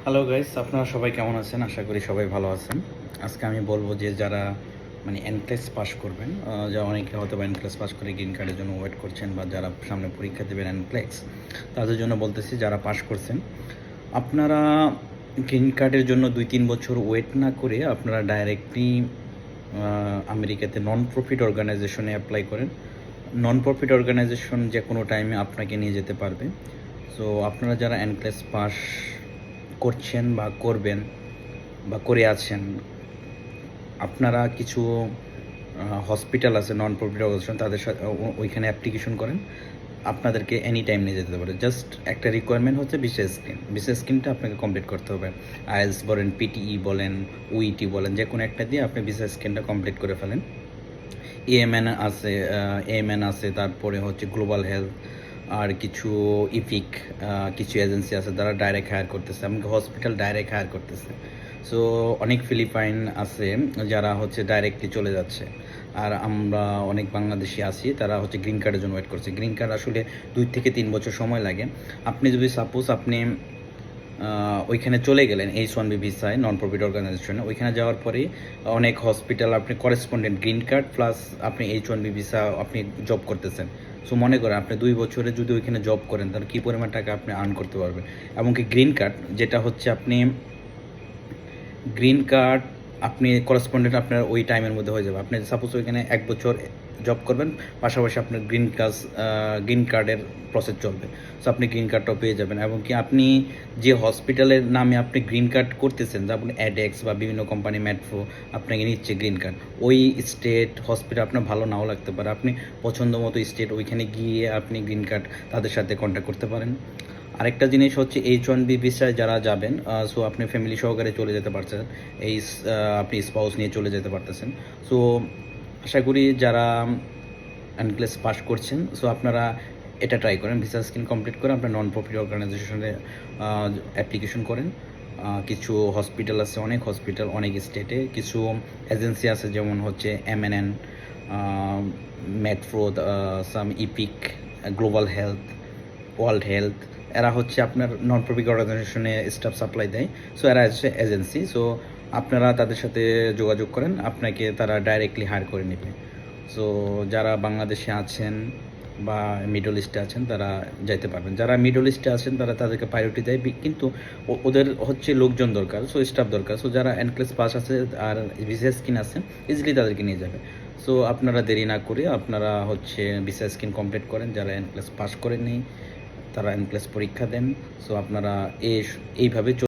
Hello guys, আপনারা সবাই কেমন আছেন? আশা করি সবাই ভালো আছেন। আজকে আমি বলবো যে যারা এনক্লেস পাস করবেন, যা অনেকে হয়তো বা এনক্লেস পাস করে গ্রিন কার্ডের জন্য ওয়েট করছেন, বা যারা সামনে পরীক্ষা দেবেন এনক্লেক্স, তাদের জন্য বলতেছি যারা পাস করছেন, আপনারা গ্রিন কার্ডের জন্য 2-3 বছর ওয়েট না করে আপনারা ডাইরেক্টলি আমেরিকাতে নন প্রফিট অর্গানাইজেশনে অ্যাপ্লাই করেন। নন প্রফিট অর্গানাইজেশন যে কোনো টাইমে আপনাকে নিয়ে যেতে পারবে। সো আপনারা যারা এনক্লেস পাস করছেন বা করবেন বা করে আছেন, আপনারা কিছু হসপিটাল আছে নন প্রফিট অর্গানাইজেশন, তাদের সাথে ওইখানে অ্যাপ্লিকেশন করেন, আপনাদেরকে এনি টাইম নিয়ে যেতে পারে। জাস্ট একটা রিকোয়ারমেন্ট হচ্ছে বিশেষ স্কিনটা আপনাকে কমপ্লিট করতে হবে। আইএলস বলেন, পিটিই বলেন, উইটি বলেন, যে কোনো একটা দিয়ে আপনি বিশেষ স্কিনটা কমপ্লিট করে ফেলেন। এএমএন আছে, তারপরে হচ্ছে গ্লোবাল হেলথ, আর কিছু ইপিক, কিছু এজেন্সি আছে যারা ডাইরেক্ট হায়ার করতেছে, এমনকি হসপিটাল ডাইরেক্ট হায়ার করতেছে। সো অনেক ফিলিপাইন আছে যারা হচ্ছে ডাইরেক্টলি চলে যাচ্ছে, আর আমরা অনেক বাংলাদেশি আছি তারা হচ্ছে গ্রিন কার্ডের জন্য ওয়েট করছে। গ্রিন কার্ড আসলে 2 থেকে 3 বছর সময় লাগে। আপনি যদি সাপোজ আপনি ওইখানে চলে গেলেন H-1B ভিসায় নন প্রফিট অর্গানাইজেশনে, ওইখানে যাওয়ার পরেই অনেক হসপিটাল আপনি করেসপন্ডেন্ট গ্রিন কার্ড প্লাস আপনি H-1B ভিসা আপনি জব করতেছেন। সো মনে করেন আপনি 2 বছরে যদি ওইখানে জব করেন, তাহলে কী পরিমাণ টাকা আপনি আর্ন করতে পারবেন। এমনকি গ্রিন কার্ড যেটা হচ্ছে গ্রিন কার্ড আপনি করেসপন্ডেন্ট আপনার ওই টাইমের মধ্যে হয়ে যাবে। আপনি সাপোজ ওইখানে 1 বছর জব করবেন, পাশাপাশি আপনার গ্রিন কার্ডের প্রসেস চলবে। সো আপনি গ্রিন কার্ডটাও পেয়ে যাবেন। এবং কি আপনি যে হসপিটালের নামে আপনি গ্রিন কার্ড করতেছেন, যেমন অ্যাডেক্স বা বিভিন্ন কোম্পানি, মেট্রো আপনাকে নিচ্ছে গ্রিন কার্ড, ওই স্টেট হসপিটাল আপনার ভালো নাও লাগতে পারে। আপনি পছন্দ মতো স্টেট ওইখানে গিয়ে আপনি গ্রিন কার্ড তাদের সাথে কন্ট্যাক্ট করতে পারেন। আরেকটা জিনিস হচ্ছে H-1B ভিসায় যারা যাবেন, সো আপনি ফ্যামিলি সহকারে চলে যেতে পারছেন, আপনি স্পাউস নিয়ে চলে যেতে পারতেছেন। সো আশা করি যারা এনক্লেস পাস করছেন, সো আপনারা এটা ট্রাই করেন, ভিসা স্কিম কমপ্লিট করে আপনার নন প্রফিট অর্গানাইজেশনে অ্যাপ্লিকেশন করেন। কিছু হসপিটাল আছে, অনেক হসপিটাল অনেক স্টেটে, কিছু এজেন্সি আছে যেমন হচ্ছে MNN, Metro, Sam Epic, Global Health, World Health, এরা হচ্ছে আপনার নন প্রফিট অর্গানাইজেশনে স্টাফ সাপ্লাই দেয়। সো এরা হচ্ছে এজেন্সি। সো আপনারা তাদের সাথে যোগাযোগ করেন, আপনাকে তারা ডাইরেক্টলি হায়ার করে নেবে। সো যারা বাংলাদেশে আছেন বা মিডল ইস্টে আছেন তারা যাইতে পারবেন। যারা মিডল ইস্টে আছেন তারা তাদেরকে প্রায়োরিটি দেয়, কিন্তু ওদের হচ্ছে লোকজন দরকার, সো স্টাফ দরকার। সো যারা এনক্লেস পাস আছে আর ভিসা স্কিন আছে, ইজিলি তাদেরকে নিয়ে যাবে। সো আপনারা দেরি না করে আপনারা হচ্ছে ভিসা স্কিন কমপ্লিট করেন। যারা এনক্লেস পাস করেননি তারা এনক্লেস পরীক্ষা দেন। সো আপনারা এইভাবে